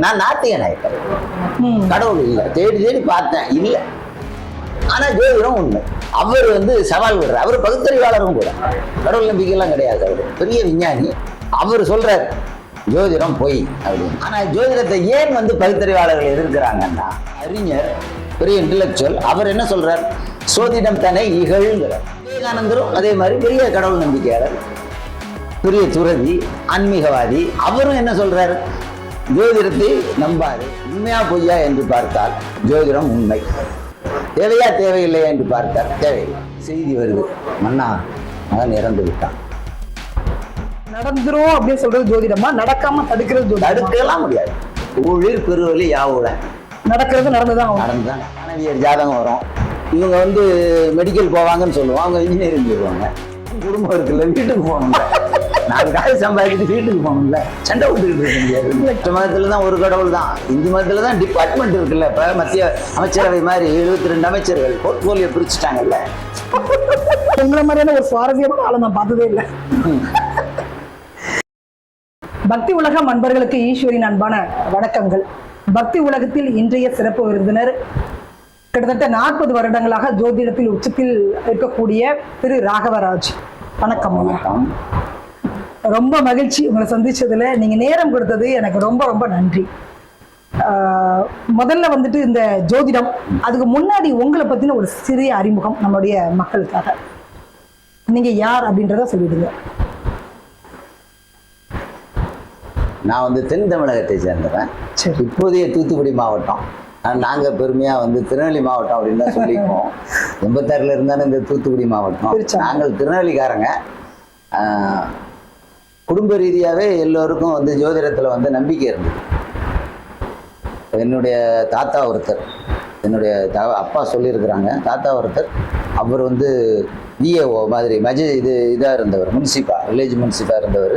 நான் நாத்திகன் ஆயிட்டேன். கடவுள் இல்லை, தேடி தேடி பார்த்தேன், இல்லை. ஆனா ஜோதிடம் உண்மை. அவர் வந்து சவால் விடுறார். அவர் பகுத்தறிவாளரும் கூட, கடவுள் நம்பிக்கைலாம் கிடையாது. அவர் பெரிய விஞ்ஞானி. அவர் சொல்றார் ஜோதிடம் பொய் அப்படின்னு. ஆனா ஜோதிடத்தை ஏன் வந்து பகுத்தறிவாளர்கள் எதிர்க்கிறாங்கன்னா, அறிஞர் பெரிய இன்டலெக்சுவல், அவர் என்ன சொல்றார்? சோதிடம் தன்னை இகழ்கிறார். விவேகானந்தரும் அதே மாதிரி பெரிய கடவுள் நம்பிக்கையாளர், பெரிய துறவி, ஆன்மீகவாதி. அவரும் என்ன சொல்றாரு? ஜோதிடத்தை நம்பாது, உண்மையா பொய்யா என்று பார்த்தால் ஜோதிடம் உண்மை, தேவையா தேவையில்லையா என்று பார்த்தால் தேவையில்லை. செய்தி வருது, மன்னா மகன் இறந்து விட்டான். நடந்துரும் அப்படின்னு சொல்றது ஜோதிடமா? நடக்காம தடுக்கிறது ஜோதிடம்? தடுக்கலாம் முடியாது. ஊழிர் பெருவலி யாவுல நடக்கிறது நடந்துதான் நடந்துதான். மாணவியர் ஜாதகம் வரும், இவங்க வந்து மெடிக்கல் போவாங்கன்னு சொல்லுவோம், அவங்க இன்ஜினியரிங் போவாங்க. குடும்பம் இருக்குல்ல, வீட்டுக்கு போகணும்ல, 4 காசு சம்பாதிச்சுட்டு வீட்டுக்கு போகணும்ல, சண்டை விட்டுக்கிட்டு இருக்க முடியாது. மற்ற மதத்துல தான் ஒரு கடவுள் தான். இந்து மதத்துல தான் டிபார்ட்மெண்ட் இருக்குல்ல. இப்ப மத்திய அமைச்சரவை மாதிரி 72 அமைச்சர்கள் போர்ட்போலியோ பிரிச்சுட்டாங்கல்ல. உங்களை மாதிரியான ஒரு சுவாரஸ்யமான ஆளை நான் பார்த்ததே இல்லை. பக்தி உலகம் அன்பர்களுக்கு ஈஸ்வரின் அன்பான வணக்கங்கள். பக்தி உலகத்தில் இன்றைய சிறப்பு விருந்தினர் கிட்டத்தட்ட 40 வருடங்களாக ஜோதிடத்தில் உச்சத்தில் இருக்கக்கூடிய திரு ராகவராஜ். வணக்கம். வணக்கம். ரொம்ப மகிழ்ச்சி உங்களை சந்திச்சதுல. நீங்க நேரம் கொடுத்தது எனக்கு ரொம்ப ரொம்ப நன்றி. முதல்ல வந்துட்டு இந்த ஜோதிடம், அதுக்கு முன்னாடி உங்களை பத்தின ஒரு சிறிய அறிமுகம் நம்மளுடைய மக்களுக்காக. நீங்க யார் அப்படின்றத சொல்லிடுங்க. நான் வந்து தென் தமிழகத்தை சேர்ந்தவன். இப்போதைய தூத்துக்குடி மாவட்டம். நாங்க பெருமையா வந்து திருநெல்வேலி மாவட்டம் அப்படின்னு தான் சொல்லிக்குவோம். 86ல இருந்தாலும் இந்த தூத்துக்குடி மாவட்டம். நாங்கள் திருநெல்வேலிக்காரங்க. குடும்ப ரீதியாவே எல்லோருக்கும் வந்து ஜோதிடத்துல வந்து நம்பிக்கை இருந்தது. என்னுடைய தாத்தா ஒருத்தர், என்னுடைய அப்பா சொல்லியிருக்கிறாங்க, தாத்தா ஒருத்தர், அவர் வந்து விஏஓ மாதிரி இதாக இருந்தவர், வில்லேஜ் முன்சிப்பாக இருந்தவர்.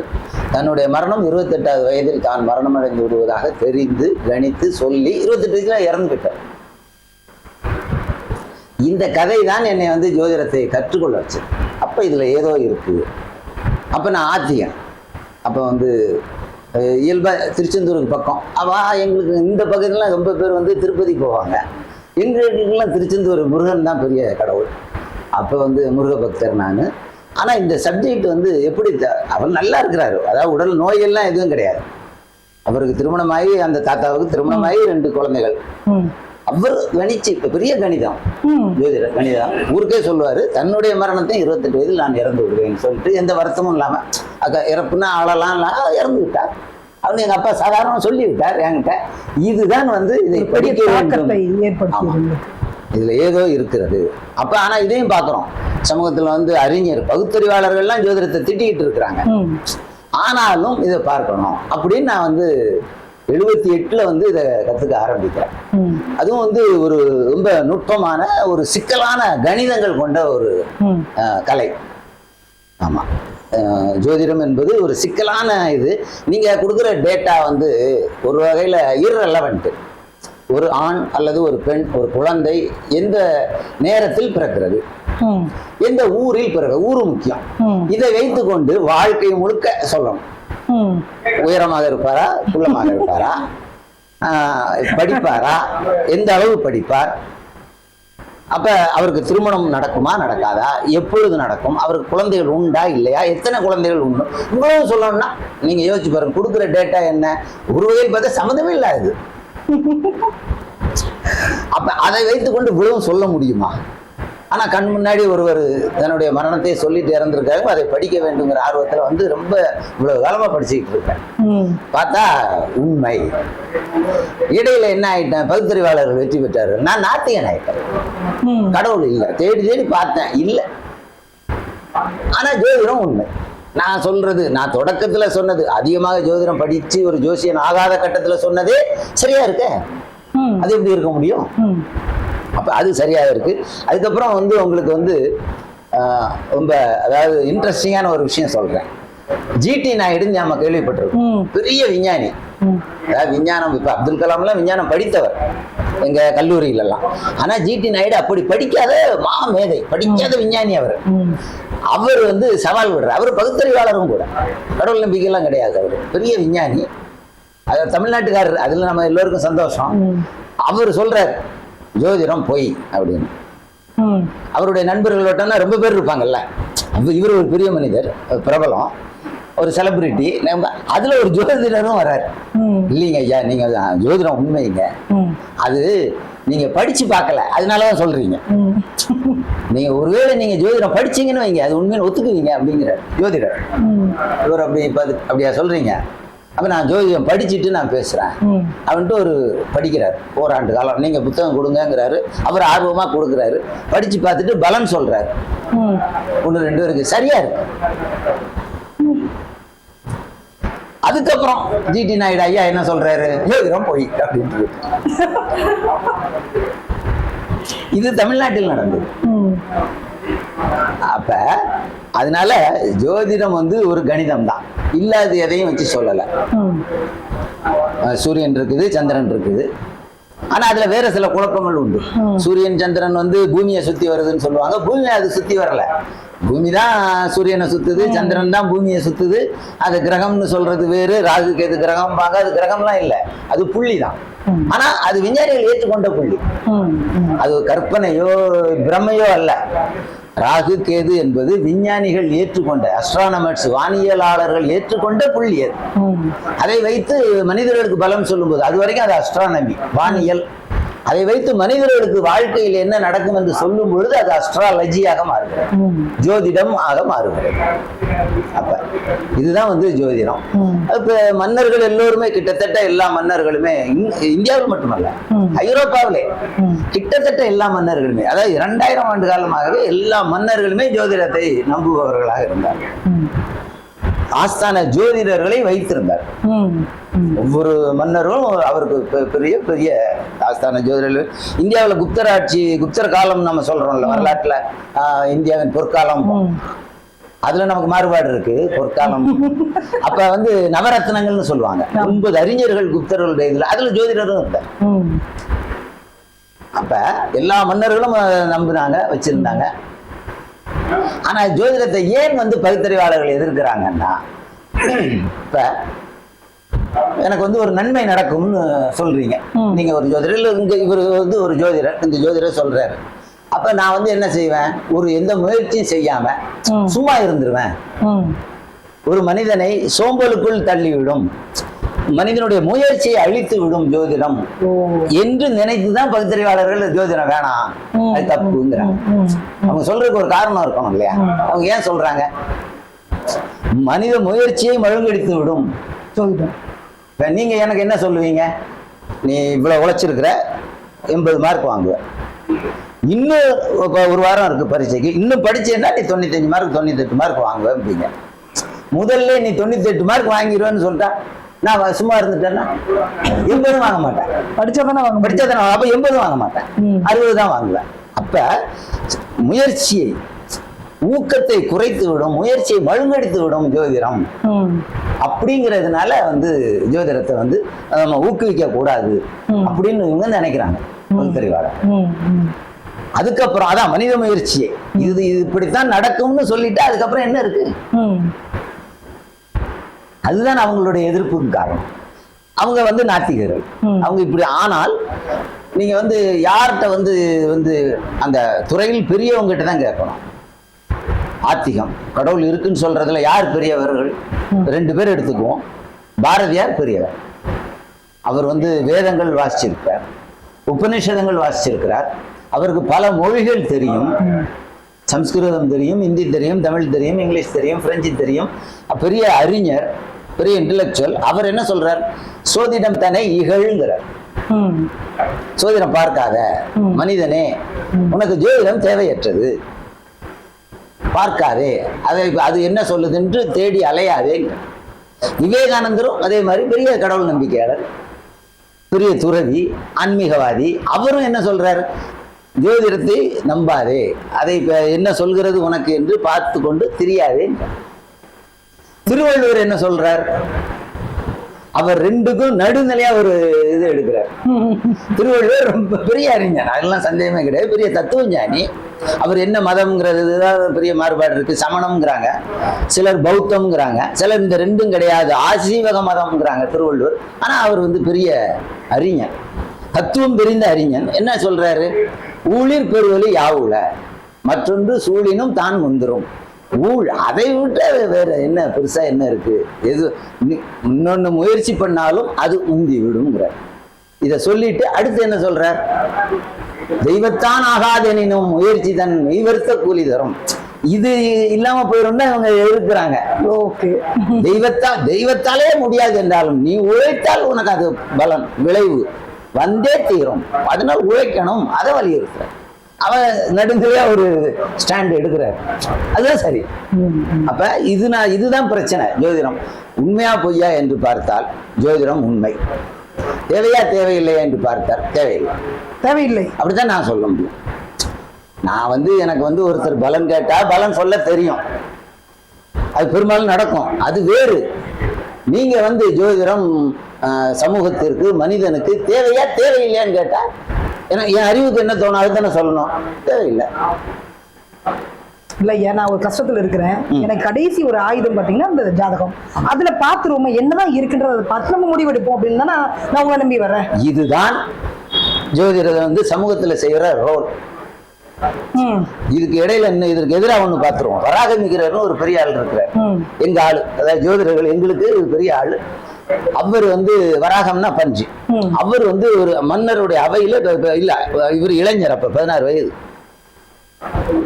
தன்னுடைய மரணம் 28வது வயதில் தான் மரணம் அடைந்து விடுவதாக தெரிந்து கணித்து சொல்லி 28 வயசுல இறந்து விட்டார். இந்த கதை தான் என்னை வந்து ஜோதிடத்தை கற்றுக்கொள்ள வச்சு. அப்ப இதுல ஏதோ இருக்கு. அப்ப நான் ஆத்தியன். அப்ப வந்து இயல்பா திருச்செந்தூருக்கு பக்கம் எங்களுக்கு இந்த பக்கத்துலாம் ரொம்ப பேர் வந்து திருப்பதி போவாங்க. எங்களுக்கெல்லாம் திருச்செந்தூர் முருகன் தான் பெரிய கடவுள். அப்போ வந்து முருக பக்தர் நான். ஆனால் இந்த சப்ஜெக்ட் வந்து எப்படி, அவர் நல்லா இருக்கிறாரு, அதாவது உடல் நோயெல்லாம் எதுவும் கிடையாது. அவருக்கு திருமணமாகி, அந்த தாத்தாவுக்கு திருமணமாகி 2 குழந்தைகள். அவர் கணிச்சு, இப்போ பெரிய கணிதம், ஜோதிட கணிதம், ஊருக்கே சொல்லுவார், தன்னுடைய மரணத்தை 28 வயதில் நான் இறந்து விடுவேன்னு சொல்லிட்டு எந்த வருத்தமும் இல்லாமல். இறப்புன்னா ஆளலாம் இறந்து விட்டார். அவனு எங்கள் அப்பா சாதாரணமாக சொல்லி விட்டார் என்கிட்ட. இதுதான் வந்து இதை படிக்க வேண்டும், இதுல ஏதோ இருக்கிறது. அப்ப ஆனா இதையும் பாக்குறோம், சமூகத்துல வந்து அறிஞர் பகுத்தறிவாளர்கள்லாம் ஜோதிடத்தை திட்டிக்கிட்டு இருக்கிறாங்க. ஆனாலும் இதை பார்க்கணும் அப்படின்னு நான் வந்து 78ல வந்து இதை கத்துக்க ஆரம்பிக்கிறேன். அதுவும் வந்து ஒரு ரொம்ப நுட்பமான ஒரு சிக்கலான கணிதங்கள் கொண்ட ஒரு கலை. ஆமா, ஜோதிடம் என்பது ஒரு சிக்கலான இது. நீங்க கொடுக்குற டேட்டா வந்து ஒரு வகையில irrelevant. ஒரு ஆண் அல்லது ஒரு பெண், ஒரு குழந்தை எந்த நேரத்தில் பிறக்கிறது, எந்த ஊரில் பிறகு, ஊரு முக்கியம். இதை வைத்து கொண்டு வாழ்க்கை முழுக்க சொல்லணும். உயரமாக இருப்பாரா, குள்ளமாக இருப்பாரா, படிப்பாரா, எந்த அளவு படிப்பார், அப்ப அவருக்கு திருமணம் நடக்குமா நடக்காதா, எப்பொழுது நடக்கும், அவருக்கு குழந்தைகள் உண்டா இல்லையா, எத்தனை குழந்தைகள் உண்டு, இவ்வளவு சொல்லணும்னா நீங்க யோசிச்சு பாருங்க. கொடுக்குற டேட்டா என்ன, ஒரு வகையில் பார்த்தா சம்மந்தமே இல்லாது. அப்ப அதை வைத்துக் கொண்டு இவ்வளவு சொல்ல முடியுமா? ஆனா கண் முன்னாடி ஒருவர் தன்னுடைய மரணத்தை சொல்லிட்டு இறந்திருக்காரு. அதை படிக்க வேண்டுங்கிற ஆர்வத்துல வந்து ரொம்ப இவ்வளவு காலமா படிச்சுக்கிட்டு இருக்கேன். பார்த்தா உண்மை. இடையில என்ன ஆயிட்டேன், பகுத்தறிவாளர்கள் வெற்றி பெற்றாரு, நான் நாத்திகன் ஆயிட்டேன். கடவுள் இல்லை, தேடி தேடி பார்த்தேன், இல்லை. ஆனா ஜோதிடம் உண்மை. நான் சொல்றது, நான் தொடக்கத்துல சொன்னது, அதிகமாக ஜோதிடம் படிச்சு ஒரு ஜோசியன் ஆகாத கட்டத்துல சொன்னதே சரியா இருக்க. அது எப்படி இருக்க முடியும்? அப்ப அது சரியா இருக்கு. அதுக்கப்புறம் வந்து உங்களுக்கு வந்து ரொம்ப, அதாவது இன்ட்ரெஸ்டிங்கான ஒரு விஷயம் சொல்றேன். ஜிடி நாயுடு நம்ம கேள்விப்பட்டிருக்கோம், பெரிய விஞ்ஞானி. அதாவது விஞ்ஞானம், இப்ப அப்துல் கலாம்லாம் விஞ்ஞானம் படித்தவர் எங்க கல்லூரியிலலாம். ஆனா ஜிடி நாயுடு அப்படி படிக்காத மேதை, படிக்காத விஞ்ஞானி. அவர் வந்து சவால் விடுறார். அவர் பகுத்தறிவாளரும் கூட, கடவுள் நம்பிக்கைலாம் கிடையாது. அவர் பெரிய விஞ்ஞானி. அது தமிழ்நாட்டுக்காரர், அதுல நம்ம எல்லோருக்கும் சந்தோஷம். அவர் சொல்றாரு ஜோதிடம் பொய் அப்படின்னு. அவருடைய நண்பர்களோட்டனா ரொம்ப பேர் இருப்பாங்கல்ல. இவர் ஒரு பெரிய மனிதர், பிரபலம், ஒரு செலிபிரிட்டி, அதுல ஒரு ஜோதிடரும் வர்றாரு. இல்லைங்க ஐயா, நீங்க ஜோதிடம் உண்மைங்க, அது நீங்க படிச்சு பார்க்கல, அதனாலதான் சொல்றீங்க. நீங்க ஒருவேளை நீங்க ஜோதிடம் படிச்சீங்கன்னு வைங்க, அது உண்மையை ஒத்துக்குவீங்க அப்படிங்கிற ஜோதிடர். இவர் அப்படி அப்படியா சொல்றீங்க? அப்ப நான் ஜோதிடம் படிச்சுட்டு நான் பேசுறேன் அப்படின்ட்டு ஒரு படிக்கிறார். ஓராண்டு காலம் நீங்க புத்தகம் கொடுங்கிறாரு. அவர் ஆர்வமா கொடுக்குறாரு. படிச்சு பார்த்துட்டு பலன் சொல்றாரு. 1 2 இருக்கு, சரியா இருக்கு. அதுக்கப்புறம் ஜிடி நாயுடு ஐயா என்ன சொல்றாரு? ஜோதிடம் போய் அப்படின்ட்டு. இது தமிழ்நாட்டில் நடந்தது. அப்ப அதனால ஜோதிடம் வந்து ஒரு கணிதம் தான், இல்லாத எதையும் வச்சு சொல்லல. சூரியன் இருக்குது, சந்திரன் இருக்குது, ஆனா அதுல வேற சில குழப்பங்கள் உண்டு. சூரியன் சந்திரன் வந்து பூமியை சுத்தி வருதுன்னு சொல்லுவாங்க. பூமி அது சுத்தி வரல, பூமி தான் சூரியனை சுத்துது, சந்திரன் தான் பூமியை சுத்துது. அது கிரகம்னு சொல்றது வேறு, ராகு கேது கிரகம் பாங்க, அது கிரகம்லாம் இல்லை, அது புள்ளி தான். ஆனா அது விஞ்ஞானிகள் ஏற்றுக்கொண்ட புள்ளி, அது கற்பனையோ பிரமையோ அல்ல. ராகு கேது என்பது விஞ்ஞானிகள் ஏற்றுக்கொண்ட, அஸ்ட்ரானமர்ஸ் வானியலாளர்கள் ஏற்றுக்கொண்ட புள்ளி அது. அதை வைத்து மனிதர்களுக்கு பலம் சொல்லும்போது, அது வரைக்கும் அது அஸ்ட்ரானமி, வானியல். அதை வைத்து மனிதர்களுக்கு வாழ்க்கையில் என்ன நடக்கும் என்று சொல்லும் பொழுது அது அஸ்ட்ராலஜியாக மாறுகிறது, ஜோதிடம் ஆக மாறுகிறது. அப்ப இதுதான் வந்து ஜோதிடம். இப்ப மன்னர்கள் எல்லோருமே, கிட்டத்தட்ட எல்லா மன்னர்களுமே, இந்தியாவில் மட்டுமல்ல ஐரோப்பாவிலே கிட்டத்தட்ட எல்லா மன்னர்களுமே, அதாவது 2000 ஆண்டு காலமாகவே எல்லா மன்னர்களுமே ஜோதிடத்தை நம்புபவர்களாக இருந்தார்கள். ஆஸ்தான ஜோதிடர்களை வைத்திருந்தார். ஒவ்வொரு மன்னரும் அவருக்கு பெரிய பெரிய ஆஸ்தான ஜோதிடர்கள். இந்தியாவில் குப்தர் ஆட்சி, குப்தர் காலம் நம்ம சொல்றோம்ல வரலாற்றுல, இந்தியாவின் பொற்காலம், அதுல நமக்கு மாறுபாடு இருக்கு. பொற்காலம் அப்ப வந்து நவரத்னங்கள்னு சொல்லுவாங்க. 9 அறிஞர்கள் குப்தர்களுடைய இதுல, அதுல ஜோதிடரும் இருந்தார். அப்ப எல்லா மன்னர்களும் நம்பினாங்க, வச்சிருந்தாங்க. ஆனா ஜோதிடத்தை ஏன் வந்து பகுத்தறிவாளர்கள் எதிர்க்கிறாங்கன்னா, இப்ப எனக்கு வந்து ஒரு நன்மை நடக்கும்னு சொல்றீங்க நீங்க, ஒரு ஜோதிடர் இல்ல, இவர் வந்து ஒரு ஜோதிடர், இந்த ஜோதிடர் சொல்றாரு. அப்ப நான் வந்து என்ன செய்வேன்? ஒரு எந்த முயற்சியும் செய்யாம சும்மா இருந்துருவேன். ஒரு மனிதனை சோம்பலுக்குள் தள்ளிவிடும், மனிதனுடைய முயற்சியை அழித்து விடும் ஜோதிடம் என்று நினைத்துதான் பகுத்தறிவாளர்கள் ஜோதிடம் வேணாம், அது தப்புங்கிறாங்க. அவங்க சொல்றதுக்கு ஒரு காரணம் இருக்கணும் இல்லையா? அவங்க ஏன் சொல்றாங்க? மனித முயற்சியை மழுங்கடித்து விடும் ஜோதிடம். நீங்க எனக்கு என்ன சொல்லுவீங்க? நீ இவ்வளவு உழைச்சிருக்கிற, 80 மார்க் வாங்குவ, இன்னும் 1 வாரம் இருக்கு பரீட்சைக்கு, இன்னும் படிச்சேன்னா நீ 95 மார்க் 98 மார்க் வாங்குவேன் அப்படிங்க. முதல்ல நீ 98 மார்க் வாங்கிடுவேன்னு சொல்லிட்டா, நான் சும்மா இருந்துட்டேன்னா 80 வாங்க மாட்டேன். படிச்சதானே அப்ப 80 வாங்க மாட்டேன், 60 தான் வாங்குவேன். அப்ப முயற்சியை, ஊக்கத்தை குறைத்து விடும், முயற்சியை மழுங்கடித்து விடும் ஜோதிடம். அப்படிங்கிறதுனால வந்து ஜோதிடத்தை வந்து நம்ம ஊக்குவிக்க கூடாது அப்படின்னு இவங்க நினைக்கிறாங்க பகுத்தறிவாளர். அதுக்கப்புறம் அதான் மனித முயற்சியை, இது இப்படித்தான் நடக்கும்னு சொல்லிட்டு அதுக்கப்புறம் என்ன இருக்கு? அதுதான் அவங்களுடைய எதிர்ப்புக்கு காரணம். அவங்க வந்து நாத்திகர்கள், அவங்க இப்படி. ஆனால் நீங்க வந்து யார்கிட்ட வந்து வந்து அந்த துறையில் பெரியவங்ககிட்ட தான் கேட்கணும். ஆத்திகம், கடவுள் இருக்குன்னு சொல்றதுல யார் பெரியவர்கள்? 2 பேர் எடுத்துக்குவோம். பாரதியார் பெரியவர், அவர் வந்து வேதங்கள் வாசிச்சிருக்கிறார், உபநிஷதங்கள் வாசிச்சிருக்கிறார், அவருக்கு பல மொழிகள் தெரியும். சம்ஸ்கிருதம் தெரியும், ஹிந்தி தெரியும், தமிழ் தெரியும், இங்கிலீஷ் தெரியும், பிரெஞ்சு தெரியும். பெரிய அறிஞர், பெரிய இன்டலெக்சுவல். அவர் என்ன சொல்றார்? சோதிடம் தன்னை இகழ்கிறார். சோதிடம் பார்க்காத மனிதனே, உனக்கு ஜோதிடம் தேவையற்றது, பார்க்காதே, அது என்ன சொல்லுது என்று தேடி அலையாதே. விவேகானந்தரும் அதே மாதிரி பெரிய கடவுள் நம்பிக்கையாளர், பெரிய துறவி, ஆன்மீகவாதி. அவரும் என்ன சொல்றாரு? ஜோதிடத்தை நம்பாதே, அதை என்ன சொல்கிறது உனக்கு என்று பார்த்து கொண்டு தெரியாதே. திருவள்ளுவர் என்ன சொல்றார்? அவர் ரெண்டுக்கும் நடுநிலையா ஒரு இது எடுக்கிறார். திருவள்ளுவர் ரொம்ப பெரிய அறிஞர், அதெல்லாம் சந்தேகமே கிடையாது, பெரிய தத்துவஞானி. அவர் என்ன மதம்ங்கிறது தான் பெரிய மாறுபாடு இருக்கு. சமணம்ங்கிறாங்க, சிலர் பௌத்தம்ங்கிறாங்க, சிலர் இந்த ரெண்டும் கிடையாது ஆசீவக மதம்ங்கிறாங்க திருவள்ளுவர். ஆனா அவர் வந்து பெரிய அறிஞர், தத்துவம் தெரிந்த அறிஞன். என்ன சொல்றாரு? ஊழிர் பெருவலி யாவுல, மற்றொன்று சூழினும் தான் முந்திரும். ஊழ் அதை விட்டு வேற என்ன பெருசா என்ன இருக்கு? எது இன்னொன்னு முயற்சி பண்ணாலும் அது உந்தி விடுங்கிறார். இத சொல்லிட்டு அடுத்து என்ன சொல்றார்? தெய்வத்தான் ஆகாதெனினும் முயற்சி தன் மெய்வருத்த கூலி தரும். இது இல்லாம போயிரும் இவங்க இருக்கிறாங்க. தெய்வத்தாலே முடியாது என்றாலும் நீ உழைத்தால் உனக்கு அது பலன் விளைவு வந்தே தீரும், அதனால உழைக்கணும், அதை வலியுறுத்துற. அவன் நடுநிலையா ஒரு ஸ்டாண்ட் எடுக்கிறார், அதுதான் சரி. அப்ப இதுதான் பிரச்சனை. ஜோதிடம் உண்மையா பொய்யா என்று பார்த்தால் ஜோதிடம் உண்மை, தேவையா தேவையில்லையா என்று பார்த்தால் தேவையில்லை அப்படித்தான் நான் சொல்ல முடியும். நான் எனக்கு ஒருத்தர் பலன் கேட்டா பலன் சொல்ல தெரியும், அது பெரும்பாலும் நடக்கும், அது வேறு. நீங்க ஜோதிடம் சமூகத்திற்கு மனிதனுக்கு தேவையா தேவையில்லையான்னு கேட்டா என் அறிவுக்கு என்ன தோணும் அதுதானே சொல்லணும். தேவையில்லை. இல்ல ஏன் நான் ஒரு கஷ்டத்துல இருக்கிறேன், எனக்கு கடைசி ஒரு ஆயுதம் பாத்தீங்கன்னா அந்த ஜாதகம், அதுல பாத்துருவோம் என்னதான் இருக்குன்றத பார்த்து நம்ம முடிவெடுப்போம் அப்படின்னு தான் நான் உங்களை நம்பி வர்றேன். இதுதான் ஜோதிடம் சமூகத்துல செய்யற ரோல். இதுக்கு இடையில என்ன, இதற்கு எதிராக ஒண்ணு பாத்துருவோம். வராகமிக்கிறன்னு ஒரு பெரிய ஆள் இருக்கிறார், எங்க ஆளு, அதாவது ஜோதிடர்கள் எங்களுக்கு பெரிய ஆளு. அவர் வராகம்னா பஞ்சு. அவர் ஒரு மன்னருடைய அவையில இல்ல, இவர் இளைஞர், அப்ப 16 வயது.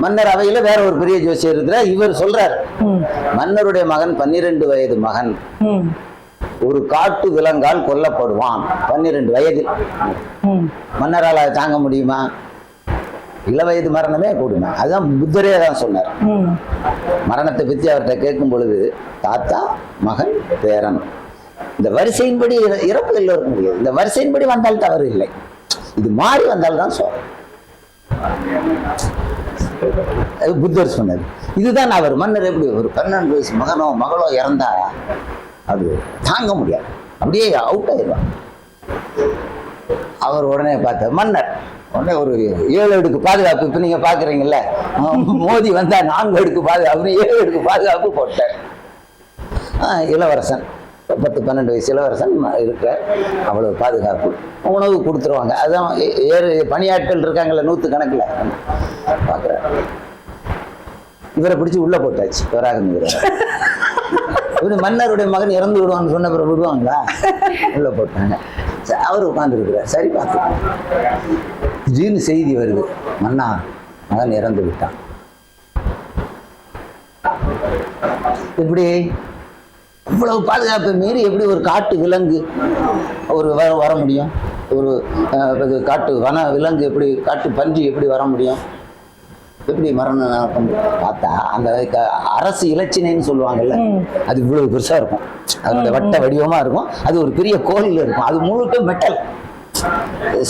மன்னர் அவையில வேற ஒரு பெரிய ஜோசியர் இருக்கிறார். இவர் சொல்றார், மன்னருடைய மகன் 12 வயது மகன் ஒரு காட்டு விலங்கால் கொல்லப்படுவான் 12 வயதில். மன்னரால் தாங்க முடியுமா? இளவயது மரணமே கூடுமா? அதுதான் புத்தரே தான் சொன்னார். மரணத்தை பற்றி அவர்கிட்ட கேட்கும் பொழுது தாத்தா மகன் பேரன், இந்த வரிசையின்படி இறப்பு எல்லோருக்கும் முடியாது, இந்த வரிசையின்படி வந்தால் தவறு இல்லை, இது மாறி வந்தால் தான் புத்தர் சொன்னது. இதுதான் அவர் மன்னர் எப்படி ஒரு 12 வயசு மகனோ மகளோ இறந்தா அது தாங்க முடியாது, அப்படியே அவுட் ஆயிடுவார். அவர் உடனே பார்த்தார் மன்னர், உடனே ஒரு 7 அடுக்கு பாதுகாப்பு. இப்ப நீங்க பாக்குறீங்கல்ல, மோதி வந்தா 4 அடுக்கு பாதுகாப்பு, 7 அடுக்கு பாதுகாப்பு போட்டார். இளவரசன் 10-12 வயசு இளவரசன் இருக்க, அவ்வளவு பாதுகாப்பு, உணவு கொடுத்துருவாங்க. அதான் பணியாட்கள் இருக்காங்கல்ல 100 கணக்குல பாக்குற. இவரை பிடிச்சி உள்ள போட்டாச்சு. இவரு மன்னருடைய மகன் இறந்து விடுவான்னு சொன்ன பிறகு விடுவாங்களா? உள்ள போட்டாங்க. அவர் உட்கார்ந்து இருக்கிறார். சரி பார்த்து திடீர்னு செய்தி வருது, மன்னா மகன் இறந்து விட்டான். எப்படி இவ்வளவு பாதுகாப்பை மீறி எப்படி ஒரு காட்டு விலங்கு ஒரு வர முடியும்? ஒரு காட்டு வன விலங்கு எப்படி, காட்டு பன்றி எப்படி வர முடியும்? எப்படி மரணம் பார்த்தா அந்த அரசு இலச்சினைன்னு சொல்லுவாங்கல்ல, அது இவ்வளவு பெருசா இருக்கும், அதோட வட்ட வடிவமா இருக்கும், அது ஒரு பெரிய கோயில் இருக்கும், அது முழுக்க மெட்டல்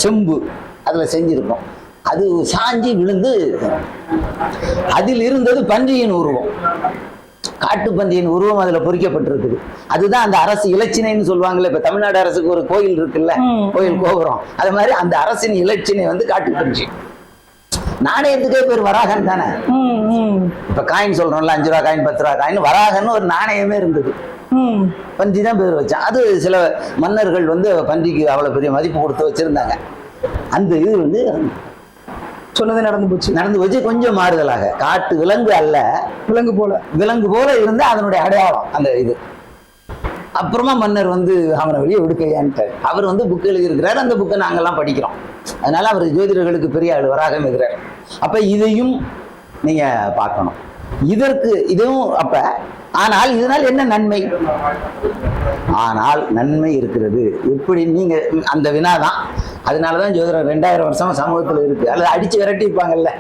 செம்பு அதுல செஞ்சிருக்கும். அது சாஞ்சி விழுந்து அதில் இருந்தது பன்றியின் உருவம், காட்டு பன்றியின் உருவம் அதுல பொறிக்கப்பட்டிருக்குது. அதுதான் அந்த அரசு இலச்சினைன்னு சொல்லுவாங்கல்ல. இப்ப தமிழ்நாடு அரசுக்கு ஒரு கோயில் இருக்குல்ல, கோயில் கோபுரம், அது மாதிரி அந்த அரசின் இலச்சினை காட்டு பன்றி. நாணயத்துக்கே பேர் வராகன் தானே. இப்ப காயின் சொல்றோம்ல, 5 ரூபா காயின் 10 ரூபா காயின், வராகன்னு ஒரு நாணயமே இருந்தது, பன்றி தான் பேர் வச்சான். அது சில மன்னர்கள் பன்றிக்கு அவ்வளவு பெரிய மதிப்பு கொடுத்து வச்சிருந்தாங்க. அந்த இது சொன்னது நடந்து போச்சு. கொஞ்சம் மாறுதலாக காட்டு விலங்கு அல்ல, விலங்கு போல இருந்த அதனுடைய அடையாளம் அந்த இது. அப்புறமா மன்னர் அவனை வெளியே விடுக்கையான்ட்டார். அவர் புக்கு எழுதியிருக்கிறார், அந்த புக்கை நாங்கெல்லாம் படிக்கிறோம். அதனால அவர் ஜோதிடர்களுக்கு பெரிய ஆள் வராகம் இருக்கிறார். அப்ப இதையும் நீங்க பார்க்கணும். இதுவும் அப்ப ஆனால் இதனால் என்ன நன்மை? ஆனால் நன்மை இருக்கிறது. எப்படி? நீங்க அந்த வினாதான். அதனாலதான் ஜோதிடம் 2000 வருஷமா சமூகத்துல இருக்கு. அல்லது அடிச்சு விரட்டி இருப்பாங்கல்ல,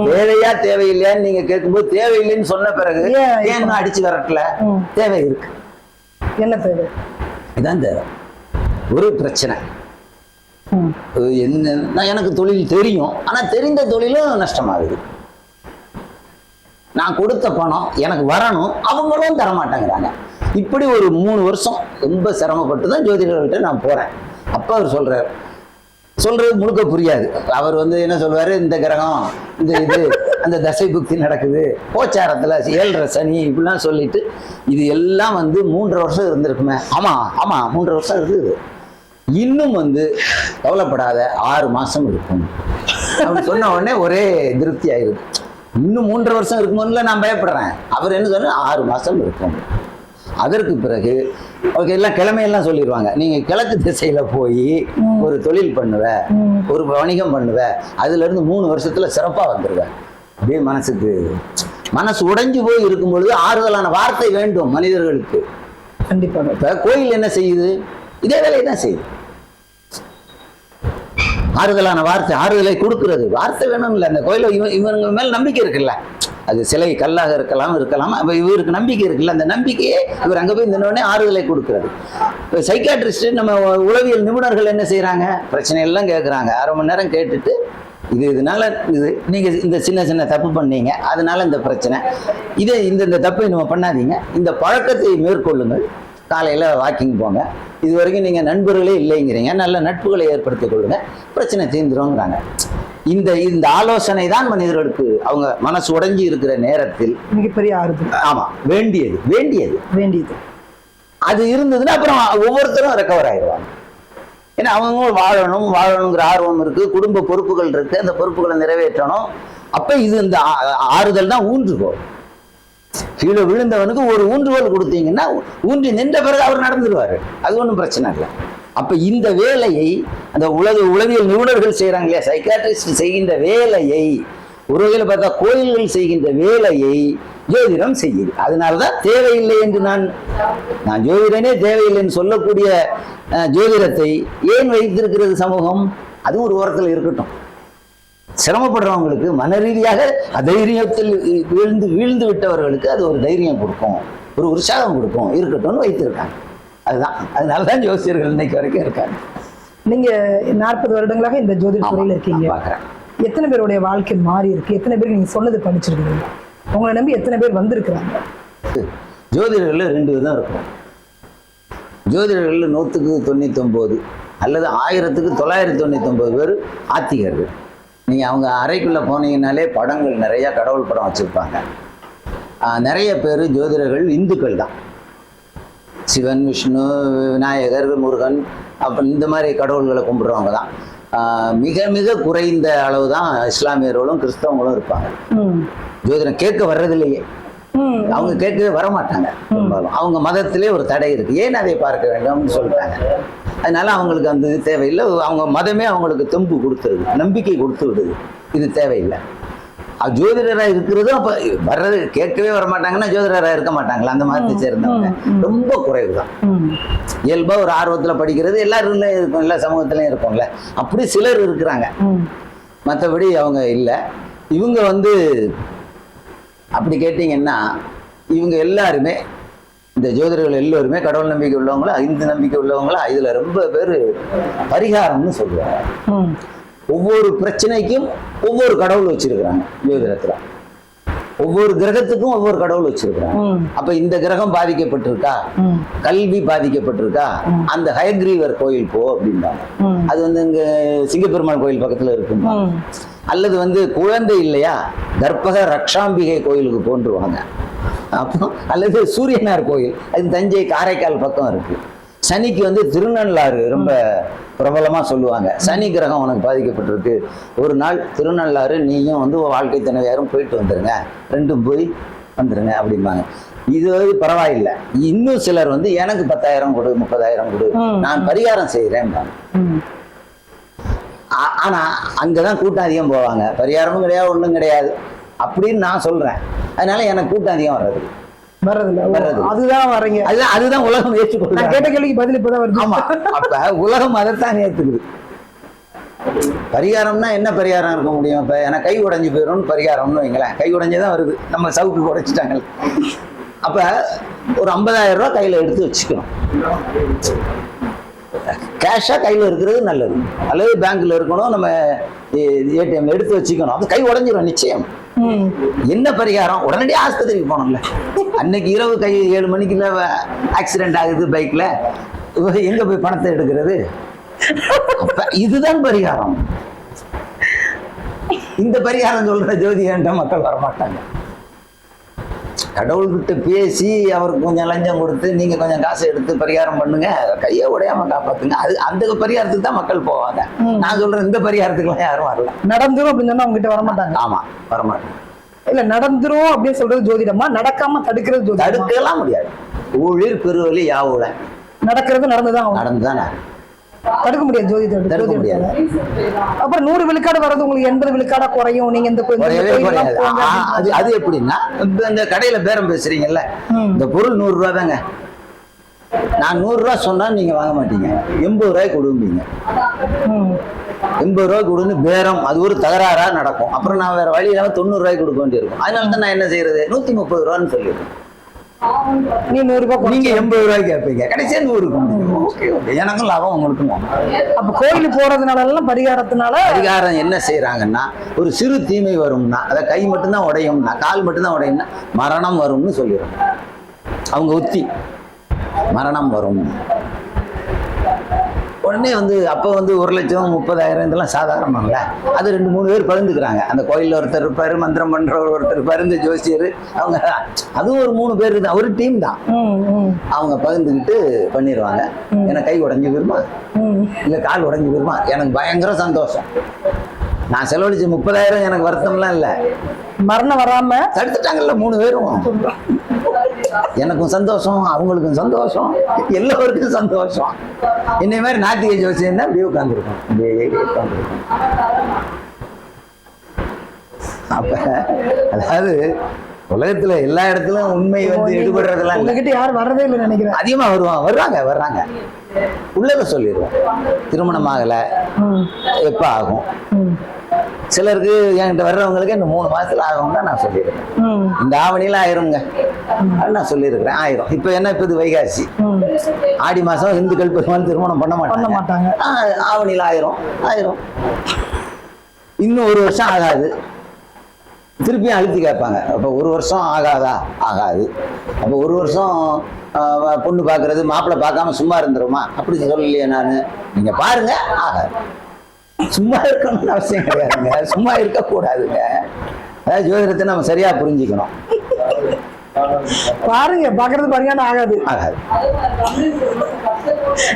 தேவையா தேவையில்லையான்னு நீங்க கேட்கும்போது தேவையில்லைன்னு சொன்ன பிறகு ஏன் அடிச்சு விரட்டல? தேவை இருக்கு. என்ன தேவை? இதான் தேவை. ஒரு பிரச்சனை என்ன, எனக்கு தொழில் தெரியும், ஆனா தெரிந்த தொழிலும் நஷ்டமாகுது. நான் கொடுத்த பணம் எனக்கு வரணும், அவங்களும் தரமாட்டேங்கிறாங்க. இப்படி ஒரு 3 வருஷம் ரொம்ப சிரமப்பட்டு தான் ஜோதிடர்கள்ட்ட நான் போறேன். அப்ப அவர் சொல்றது முழுக்க புரியாது. அவர் என்ன சொல்லுவாரு, இந்த கிரகம் இந்த இது அந்த தசை புக்தி நடக்குது, கோச்சாரத்துல 7.5 சனி இப்படிலாம் சொல்லிட்டு இது எல்லாம் 3 வருஷம் இருந்திருக்குமே. ஆமா 3 வருஷம் இருக்குது. இன்னும் கவலைப்படாத 6 மாசம் இருக்கும் அப்படின்னு சொன்ன உடனே ஒரே திருப்தி ஆயிருக்கு. இன்னும் 3 வருஷம் இருக்குமோல நான் பயப்படுறேன். அவர் என்ன சொன்ன 6 மாசம் இருக்கும். அதற்கு பிறகு எல்லாம் கிழமையெல்லாம் சொல்லிடுவாங்க, நீங்க கிழக்கு திசையில போய் ஒரு தொழில் பண்ணுவ, ஒரு வணிகம் பண்ணுவ, அதுல இருந்து 3 வருஷத்துல சிறப்பா வந்துருவ. அப்படியே மனசு உடைஞ்சு போய் இருக்கும் பொழுது ஆறுதலான வார்த்தை வேண்டும் மனிதர்களுக்கு. கண்டிப்பாக. இப்ப கோயில் என்ன செய்யுது? இதே வேலையை தான் செய்யுது. ஆறுதலான வார்த்தை, ஆறுதலை கொடுக்கிறது. வார்த்தை வேணும் இல்லை, அந்த கோயில இவங்க மேல நம்பிக்கை இருக்குல்ல, அது சிலை கல்லாக இருக்கலாம். அப்ப இவருக்கு நம்பிக்கை இருக்குல்ல, அந்த நம்பிக்கையே இவர் அங்க போய் நின்னோடனே ஆறுதலை கொடுக்கிறது. இப்போ சைக்காட்ரிஸ்ட் நம்ம உளவியல் நிபுணர்கள் என்ன செய்யறாங்க, பிரச்சனை எல்லாம் கேட்கறாங்க. 1/2 மணி நேரம் கேட்டுட்டு இதனால நீங்க இந்த சின்ன தப்பு பண்ணீங்க, அதனால இந்த பிரச்சனை, இந்த தப்பை நம்ம பண்ணாதீங்க, இந்த பழக்கத்தை மேற்கொள்ளுங்கள், காலையில வாக்கிங் போங்க, இது வரைக்கும் நீங்க நண்பர்களே இல்லைங்கிறீங்க, நல்ல நட்புகளை ஏற்படுத்திக் கொள்ளுங்க, பிரச்சனை தீர்ந்துருங்கிறாங்க. இந்த ஆலோசனை தான் மனிதர்களுக்கு அவங்க மனசு உடைஞ்சி இருக்கிற நேரத்தில் மிகப்பெரிய ஆறுதல். ஆமா, வேண்டியது அது இருந்ததுன்னா அப்புறம் ஒவ்வொருத்தரும் ரெக்கவர் ஆயிடுவாங்க. ஏன்னா அவங்க வாழணுங்கிற ஆர்வம் இருக்கு, குடும்ப பொறுப்புகள் இருக்கு, அந்த பொறுப்புகளை நிறைவேற்றணும். அப்ப இந்த ஆறுதல் தான் ஊன்றுகோல். கீழே விழுந்தவனுக்கு ஒரு ஊன்றுகோல் கொடுத்தீங்கன்னா ஊன்றி நின்ற பிறகு அவர் நடந்துருவாரு, அது ஒன்றும் பிரச்சனை இல்லை. அப்ப இந்த வேலையை அந்த உளவியல் நிபுணர்கள் செய்யறாங்க இல்லையா, சைக்காட்ரிஸ்ட் செய்கின்ற வேலையை, ஒரு வகையில் பார்த்தா கோயில்கள் செய்கின்ற வேலையை ஜோதிடம் செய்யுது. அதனாலதான் தேவையில்லை என்று நான் ஜோதிடனே தேவையில்லைன்னு சொல்லக்கூடிய ஜோதிடத்தை ஏன் வைத்திருக்கிறது சமூகம்? அதுவும் ஒரு ஓரத்தில் இருக்கட்டும். சிரமப்படுறவங்களுக்கு மன ரீதியாக அதைரியத்தில் வீழ்ந்து விட்டவர்களுக்கு அது ஒரு தைரியம் கொடுக்கும், ஒரு உற்சாகம் கொடுக்கும், இருக்கட்டும்னு வைத்திருக்காங்க. அதனாலதான் ஜோசியர்கள் இன்னைக்கு வரைக்கும் இருக்காங்க. நீங்க 40 வருடங்களாக இந்த ஜோதிட துறையில இருக்கீங்க. எத்தனை பேருடைய வாழ்க்கை மாறி இருக்கு? எத்தனை பேருக்கு நீங்க சொன்னது படிச்சிருக்கீங்க? உங்களை நம்பி எத்தனை பேர் வந்திருக்கிறாங்க? ஜோதிடர்கள் 2 விதம் இருக்கும். ஜோதிடர்கள் 100க்கு 99 அல்லது 1000க்கு 999 பேர் ஆத்திகர்கள். நீங்க அவங்க அறைக்குள்ள போனீங்கன்னாலே படங்கள் நிறைய கடவுள் படம் வச்சிருப்பாங்க. நிறைய பேர் ஜோதிடர்கள் இந்துக்கள் தான். சிவன், விஷ்ணு, விநாயகர், முருகன் அப்புறம் இந்த மாதிரி கடவுள்களை கும்பிடுறவங்க தான். மிக மிக குறைந்த அளவு தான் இஸ்லாமியர்களும் கிறிஸ்தவங்களும் இருப்பாங்க. ஜோதிடம் கேட்க வர்றதில்லையே, அவங்க கேட்கவே வரமாட்டாங்க. அவங்க மதத்திலே ஒரு தடை இருக்கு, ஏன் அதை பார்க்க வேண்டும்னு சொல்லிட்டாங்க. அதனால அவங்களுக்கு அந்த இது தேவையில்லை. அவங்க மதமே அவங்களுக்கு தெம்பு கொடுத்துருது, நம்பிக்கை கொடுத்து விடுது, இது தேவையில்லை. ஜோதிடராக இருக்கிறது அப்ப வர்றது கேட்கவே வரமாட்டாங்கன்னா ஜோதிடராக இருக்க மாட்டாங்களா? அந்த மதத்தை சேர்ந்தவங்க ரொம்ப குறைவு தான். இயல்பா ஒரு ஆர்வத்துல படிக்கிறது எல்லாரும் இருக்கும், எல்லா சமூகத்திலையும் இருக்கும்ல, அப்படி சிலர் இருக்கிறாங்க. மற்றபடி அவங்க இல்லை. இவங்க அப்படி கேட்டீங்கன்னா இவங்க எல்லாருமே, இந்த ஜோதிடர்கள் எல்லோருமே கடவுள் நம்பிக்கை உள்ளவங்களா, இந்து நம்பிக்கை உள்ளவங்களா, இதுல ரொம்ப பேர் பரிகாரம்னு சொல்லுவாங்க. ஒவ்வொரு பிரச்சனைக்கும் ஒவ்வொரு கடவுள் வச்சிருக்கிறாங்க ஜோதிடத்துல. ஒவ்வொரு கிரகத்துக்கும் ஒவ்வொரு கடவுள் வச்சிருக்கிறாங்க. அப்ப இந்த கிரகம் பாதிக்கப்பட்டிருக்கா, கல்வி பாதிக்கப்பட்டிருக்கா, அந்த ஹயக்ரீவர் கோயில் போ அப்படின்பாங்க. அது இங்க சிங்கப்பெருமாள் கோயில் பக்கத்துல இருக்கும். அல்லது குழந்தை இல்லையா, கர்ப்பக ரக்ஷாம்பிகை கோயிலுக்கு போன்றுவாங்க. அப்போ அல்லது சூரியனார் கோயில், அது தஞ்சை காரைக்கால் பக்கம் இருக்கு. சனிக்கு திருநள்ளாறு ரொம்ப பிரபலமா சொல்லுவாங்க. சனி கிரகம் உனக்கு பாதிக்கப்பட்டிருக்கு, ஒரு நாள் திருநள்ளாறு நீயும் வாழ்க்கை துணைவியாரும் போயிட்டு வந்துருங்க, 2ம் போய் வந்துருங்க அப்படிம்பாங்க. இது பரவாயில்லை. இன்னும் சிலர் எனக்கு 10,000 கொடு, 30,000 கொடு, நான் பரிகாரம் செய்யறேன். ஆனா அங்கதான் கூட்டம் அதிகம் போவாங்க. பரிகாரமும் கிடையாது, ஒண்ணும் கிடையாது அப்படின்னு நான் சொல்றேன். அதனால எனக்கு கூட்டம் அதிகம் வர்றது. அதுதான் வரீங்க. அதுதான் உலகம் ஏற்றுக்கொள்ள. கேட்ட கேள்விக்கு பதில் இப்பதான் வருது. ஆமா, அப்ப உலகம் அதைத்தான் ஏற்றுக்குது. பரிகாரம்னா என்ன பரிகாரம் இருக்க முடியும்? இப்ப எனக்கு கை உடைஞ்சு போயிடும்னு பரிகாரம்னு வைங்களேன். கை உடைஞ்சதான் வருது, நம்ம சவுக்கு உடைச்சிட்டாங்க. அப்ப ஒரு 50,000 ரூபாய் கையில எடுத்து வச்சுக்கணும். கேஷா கையில இருக்கிறது நல்லது, அல்லது பேங்க்ல இருக்கணும், நம்ம ஏடிஎம் எடுத்து வச்சுக்கணும். அது கை உடைஞ்சிடும் நிச்சயம். என்ன பரிகாரம்? உடனடியாக ஆஸ்பத்திரிக்கு போனோம்ல. அன்னைக்கு இரவு 7 மணிக்குள்ள ஆக்சிடென்ட் ஆகுது பைக்ல, எங்க போய் பணத்தை எடுக்கிறது? இதுதான் பரிகாரம். இந்த பரிகாரம் சொல்ற ஜோதிகன்ட்ட மக்கள் வரமாட்டாங்க. கடவுள்கிட்ட பேசி அவருக்கு கொஞ்சம் லஞ்சம் கொடுத்து நீங்க கொஞ்சம் காசு எடுத்து பரிகாரம் பண்ணுங்க, கையை உடையாம காப்பாத்துங்க, அது அந்த பரிகாரத்துக்கு தான் மக்கள் போவாங்க. நான் சொல்றேன் இந்த பரிகாரத்துக்குலாம் யாரும் வரல. நடந்துரும் அப்படின்னு சொன்னா அவங்க கிட்ட வரமாட்டாங்க. ஆமா, வரமாட்டாங்க. இல்ல நடந்துரும் அப்படின்னு சொல்றது ஜோதிடமா, நடக்காம தடுக்கிறது ஜோதிடம்? தடுக்கலாம் முடியாது. ஊழிர் பெருவலி யாவுல நடக்கிறது நடந்துதான் நடந்துதானே, தடுக்க முடியாது ஜோதிடம். தடுக்க முடியாது. அப்புறம் 100 விழுக்காடு வர்றது உங்களுக்கு 80 விழுக்காடா குறையும். நீங்க இந்த அது எப்படின்னா, இந்த கடையில பேரம் பேசுறீங்கல்ல, இந்த பொருள் 100 ரூபா தாங்க, நான் 100 ரூபா சொன்னா நீங்க வாங்க மாட்டீங்க, 80 ரூபாய்க்கு கொடுப்பீங்க. 80 ரூபாய்க்கு கொடுன்னு பேரம், அது ஒரு தகராறா நடக்கும். அப்புறம் நான் வேற வழி இல்லாம 90 ரூபாய்க்கு கொடுக்க வேண்டியிருக்கும். அதனால தான் நான் என்ன செய்யறது, 130 ரூபான்னு சொல்லிடுறேன். நீ 100 ரூபாய், நீங்க 80 ரூபாய்க்கு கேட்பீங்க, கடைசியா 100. எனக்கும் லாபம், உங்களுக்கும். அப்ப கோயிலுக்கு போறதுனால எல்லாம் பரிகாரத்தினால பரிகாரம் என்ன செய்யறாங்கன்னா, ஒரு சிறு தீமை வரும்னா, அதை கை மட்டும்தான் உடையும்னா, கால் மட்டும்தான் உடையும்னா, மரணம் வரும்னு சொல்லிடுறாங்க அவங்க உத்தி. மரணம் வரும் உடனே அப்போ 1,30,000 இதெல்லாம் சாதாரணம்ல. அது 2-3 பேர் பகிர்ந்துக்கிறாங்க. அந்த கோயிலில் ஒருத்தர் இருப்பார், மந்திரம் பண்றவர் ஒருத்தர் இருப்பார், இந்த ஜோசியர், அவங்க அதுவும் ஒரு 3 பேர் தான், ஒரு டீம் தான். அவங்க பகிர்ந்துக்கிட்டு பண்ணிடுவாங்க. எனக்கு கை உடஞ்சி போயிருமா, இல்லை கால் உடஞ்சி போயிருமா, எனக்கு பயங்கர சந்தோஷம். நான் செலவழிச்ச 30,000 எனக்கு வருத்தம்லாம் இல்லை. மரணம் வராம தடுத்துட்டாங்கல்ல 3 பேரும். எனக்கும் சந்தோஷம், அவங்களுக்கும் சந்தோஷம், எல்லோருக்கும் சந்தோஷம். என்னை மாதிரி நாத்திக ஜோசியம் தான் அப்படியே உட்காந்துருக்கோம். அப்ப அதாவது உலகத்துல எல்லா இடத்துலயும் உண்மை எடுபடுறதெல்லாம் உங்ககிட்ட யாரும் வர்றதே இல்லை நினைக்கிறேன். அதிகமா வர்றாங்க உள்ளத சொல்லிடுவோம். திருமணம் ஆகல, எப்ப ஆகும், சிலருக்கு என்கிட்ட வர்றவங்களுக்கு இந்த 3 மாசத்துல ஆகும்னா நான் சொல்லியிருக்கேன். இந்த ஆவணியில ஆயிருங்க நான் சொல்லியிருக்கிறேன், ஆயிரும். இப்ப என்ன, இப்ப இது வைகாசி, ஆடி மாசம் இந்துக்கள் பெரும்பாலும் திருமணம் பண்ண மாட்டாங்க. ஆவணியில ஆயிரும். இன்னும் 1 வருஷம் ஆகாது, திருப்பியும் அழுத்தி கேட்பாங்க. அப்போ 1 வருஷம் ஆகாது. அப்போ 1 வருஷம் பொண்ணு பார்க்கறது, மாப்பிள்ளை பார்க்காம சும்மா இருந்துருமா? அப்படி சொல்லலையே நான். நீங்க பாருங்க, ஆகாது. சும்மா இருக்கணும்னு அவசியம் கிடையாதுங்க, சும்மா இருக்கக்கூடாதுங்க. அதாவது ஜோதிடத்தை நம்ம சரியா புரிஞ்சுக்கணும். பாருங்க, பாக்குறது பாருங்க, ஆகாது.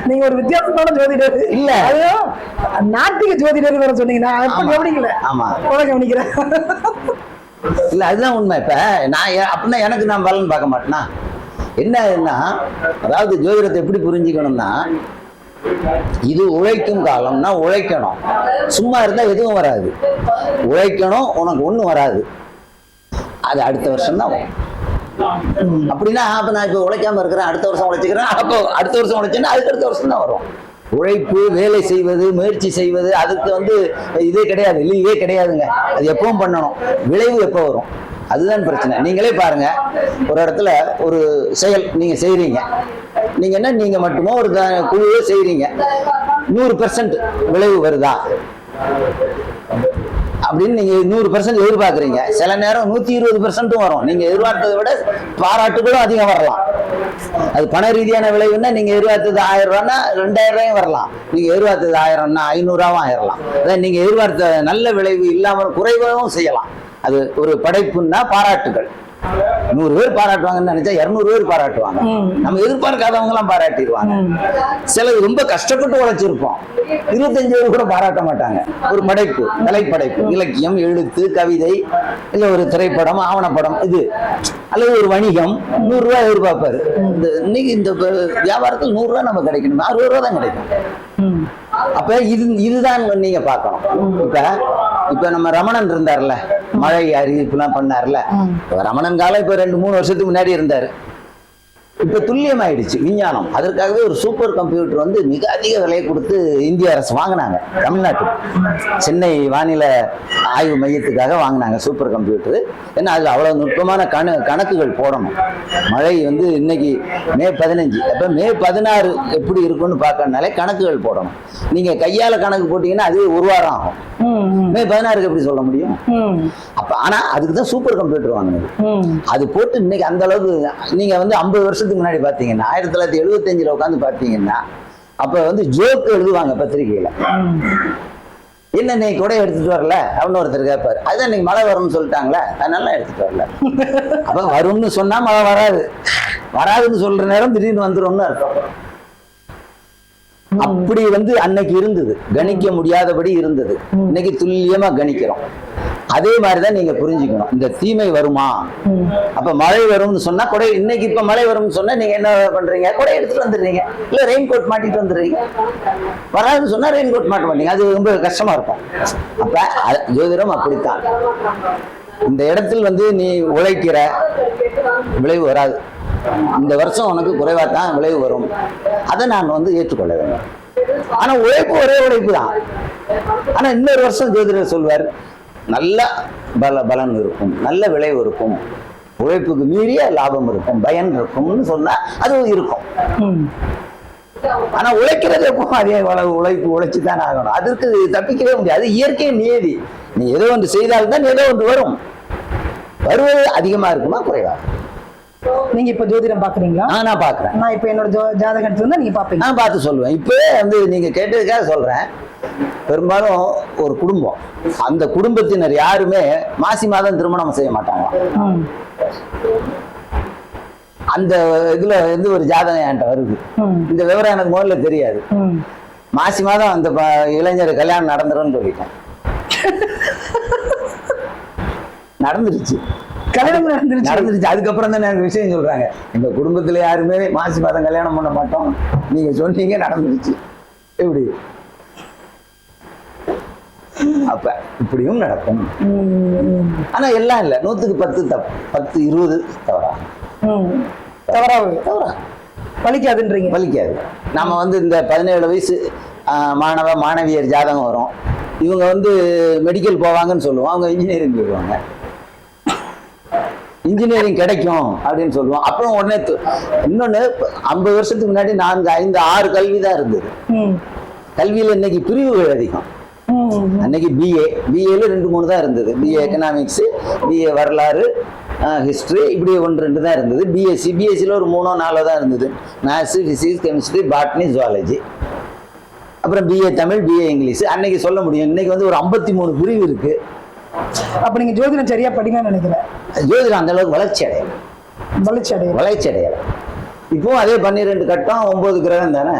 நீங்க ஒரு வித்தியாசமான ஜோதிடர் இல்ல, நாட்டிக ஜோதிடர் வேற சொன்னீங்கன்னா கவனிக்கல. ஆமா, கவனிக்கிறேன். இல்ல அதுதான் உண்மை. இப்ப நான் அப்படின்னா எனக்கு நான் பலன் பார்க்க மாட்டேன்னா என்ன, அதாவது ஜோதிடத்தை எப்படி புரிஞ்சுக்கணும்னா, இது உழைக்கும் காலம்னா உழைக்கணும். சும்மா இருந்தா எதுவும் வராது. உழைக்கணும், உனக்கு ஒண்ணும் வராது. அது அடுத்த வருஷம் தான் வரும். அப்படின்னா அப்ப நான் இப்ப உழைக்காம இருக்கிறேன், அடுத்த வருஷம் உழைச்சிக்கிறேன், அப்போ அடுத்த வருஷம் உழைச்சேன்னா அதுக்கு அடுத்த வருஷம் தான் வரும். உழைப்பு, வேலை செய்வது, முயற்சி செய்வது, அதுக்கு இதே கிடையாது, லீவே கிடையாதுங்க. அது எப்பவும் பண்ணணும். விளைவு எப்போ வரும், அதுதான் பிரச்சனை. நீங்களே பாருங்க, ஒரு இடத்துல ஒரு செயல் நீங்க செய்றீங்க, நீங்க என்ன, நீங்க மட்டுமோ ஒரு குழுவே செய்றீங்க, 100% விளைவு வருதா அப்படின்னு நீங்க 100% எதிர்பார்க்குறீங்க. சில நேரம் 120% வரும். நீங்க எதிர்பார்த்ததை விட பாராட்டுகளும் அதிகம் வரலாம். அது பண ரீதியான விளைவுன்னா, நீங்க எதிர்பார்த்தது 1000 ரூபான்னா 2000 ரூபாயும் வரலாம். நீங்க எதிர்பார்த்தது 1000ன்னா 500 ஆயிரலாம். அதான் நீங்க எதிர்பார்த்த நல்ல விளைவு இல்லாமல் குறைவாகவும் செய்யலாம். அது ஒரு படைப்புன்னா பாராட்டுகள். 100 பேர் பாராட்டுவாங்கன்னு நினைச்சா 200 பேர் பாராட்டுவாங்க. நம்ம எதிர்பார்க்காதவங்க எல்லாம் பாராட்டிடுவாங்க. சிலது ரொம்ப கஷ்டப்பட்டு உழைச்சிருப்போம், 25 பேர் கூட பாராட்ட மாட்டாங்க. ஒரு படைப்பு, கலைப்படைப்பு, இலக்கியம், எழுத்து, கவிதை, இல்ல ஒரு திரைப்படம், ஆவணப்படம், இது அல்லது ஒரு வணிகம், 100 ரூபாய் எதிர்பார்ப்பாரு. இன்னைக்கு இந்த வியாபாரத்தில் 100 ரூபாய் நம்ம கிடைக்கணும், 60 ரூபாய் தான் கிடைக்கும். அப்ப இதுதான் நீங்க பார்க்கணும். இப்ப நம்ம ரமணன் இருந்தார்ல, மழை அறிவிப்புலாம் பண்ணார்ல, ரமணன் காலம் இப்ப 2-3 வருஷத்துக்கு முன்னாடி இருந்தாரு. இப்ப துல்லியமாயிடுச்சு விஞ்ஞானம். அதற்காகவே ஒரு சூப்பர் கம்ப்யூட்டர் வந்து மிக அதிக விலை கொடுத்து இந்திய அரசு வாங்கினாங்க. தமிழ்நாட்டுக்கு சென்னை வானிலை ஆய்வு மையத்துக்காக வாங்கினாங்க சூப்பர் கம்ப்யூட்டர். ஏன்னா அதுல அவ்வளவு நுட்பமான கணக்குகள் போடணும். மழை வந்து இன்னைக்கு மே 15, அப்ப மே 16 எப்படி இருக்குன்னு பார்க்கறதுனால கணக்குகள் போடணும். நீங்க கையால கணக்கு போட்டீங்கன்னா அதுவே ஒரு வாரம் ஆகும். மே 16க்கு எப்படி சொல்ல முடியும்? அப்ப ஆனா அதுக்கு தான் சூப்பர் கம்ப்யூட்டர் வாங்கினது. அது போட்டு இன்னைக்கு அந்த அளவுக்கு நீங்க வந்து 50 வருஷத்துக்கு முன்னாடி பாத்தீங்கன்னா 1975 உட்காந்து பாத்தீங்கன்னா அப்ப வந்து ஜோக்கு எழுதுவாங்க பத்திரிகையில. என்ன நீ கூட எடுத்துட்டு வரல அப்படின்னு ஒருத்தர் கேட்பாரு. அதுதான் இன்னைக்கு மழை வரும்னு சொல்லிட்டாங்களே அதனால எடுத்துட்டு வரல. அப்ப வரும்னு சொன்னா மழை வராது, வராதுன்னு சொல்ற நேரம் திடீர்னு வந்துரும்னு அர்த்தம். அப்படி வந்து அன்னைக்கு இருந்தது, கணிக்க முடியாதபடி இருந்தது. இன்னைக்கு துல்லியமா கணிக்கிறோம். அதே மாதிரிதான் நீங்க புரிஞ்சுக்கணும். இந்த தீமை வருமா, அப்ப மழை வரும்னு சொன்னா கொடை, இன்னைக்கு இப்ப மழை வரும்னு சொன்னா நீங்க என்ன பண்றீங்க? கொடை எடுத்துட்டு வந்துடுறீங்க, இல்ல ரெயின் கோட் மாட்டிட்டு வந்துடுறீங்க. வராதுன்னு சொன்னா ரெயின் கோட் மாட்ட மாட்டீங்க, அது ரொம்ப கஷ்டமா இருக்கும். அப்ப ஜோதிடம் அப்படித்தான். இந்த இடத்தில் வந்து நீ உழைக்கிற விளைவு வராது. இந்த வருஷம் உனக்கு குறைவா தான் விளைவு வரும், அதை நான் வந்து ஏற்றுக்கொள்ள வேண்டும். ஆனா உழைப்பு ஒரே உழைப்பு தான். ஆனா இன்னொரு வருஷம் ஜோதிடர் சொல்வார் நல்ல பலன் இருக்கும், நல்ல விளைவு இருக்கும், உழைப்புக்கு மீறிய லாபம் இருக்கும், பயன் இருக்கும்னு சொன்னா அது இருக்கும். ஆனா உழைக்கிறது எப்போ அதே உழைப்பு உழைச்சுதான் ஆகணும். அதற்கு தப்பிக்கவே முடியாது. இயற்கை நியதி. நீ ஏதோ ஒன்று செய்தால்தான் ஏதோ ஒன்று வரும். வருவது அதிகமா இருக்குமா குறைவா? நீங்க இப்ப ஜோதிடம் பாக்குறீங்களா? நான் பாக்குறேன். நான் இப்ப என்னோட ஜாதகத்துல இருந்தா நீங்க பாப்பீங்க. நான் பார்த்து சொல்லுவேன். இப்பவே வந்து நீங்க கேட்டதுக்காக சொல்றேன். பெரும்பாலும் ஒரு குடும்பம், அந்த குடும்பத்தினர் யாருமே மாசி மாதம் திருமணம் செய்ய மாட்டாங்க. அந்த இதுல வந்து ஒரு ஜாதகம் என்கிட்ட வருது. இந்த விவரம் எனக்கு முதல்ல தெரியாது. மாசி மாதம் அந்த இளைஞர் கல்யாணம் நடந்துரும்னு சொல்லிட்டேன். நடந்துருச்சு. நடந்துருச்சு. அதுக்கப்புறம் தான் எனக்கு விஷயம் சொல்றாங்க, எங்க குடும்பத்துல யாருமே மாசி மாதம் கல்யாணம் பண்ண மாட்டோம், நீங்க சொன்னீங்க நடந்துருச்சு. எப்படி? அப்ப இப்படியும் நடக்கும். ஆனா எல்லாம் இல்ல, 100க்கு 10 தப்பு, 10 20 தவறா பலிக்காதுன்றீங்க. பலிக்காது. நாம வந்து இந்த 17 வயசு மாணவ மாணவியர் ஜாதகம் வரும், இவங்க வந்து மெடிக்கல் போவாங்கன்னு சொல்லுவோம், அவங்க இன்ஜினியரிங் போயிடுவாங்க. இன்ஜினியரிங் கிடைக்கும் அப்படின்னு சொல்லுவோம். அப்புறம் உடனே இன்னொன்னு 50 வருஷத்துக்கு முன்னாடி 4 5 6 கல்வி தான் இருந்தது. கல்வியில இன்னைக்கு பிரிவுகள் அதிகம். அன்னைக்கு பிஏல 2 3 தான் இருந்தது. பிஏ எக்கனாமிக்ஸ், பிஏ வரலாறு, ஹிஸ்டரி, இப்படி 1 2 தான் இருந்தது. பிஎஸ்சியில் ஒரு 3 4 தான் இருந்தது. Maths, physics, chemistry, botany, zoology. அப்புறம் பிஏ தமிழ், பிஏ இங்கிலீஷ். அன்னைக்கு சொல்ல முடியும். இன்னைக்கு வந்து ஒரு 53 பிரிவு இருக்கு. அப்ப நீங்க ஜோதிடம் சரியா படிக்கணும்னு நினைக்கிறேன். ஜோதிடம் அந்த அளவுக்கு வளர்ச்சி அடையல. இப்போ அதே 12 கட்டம் 9 கிரகம் தானே.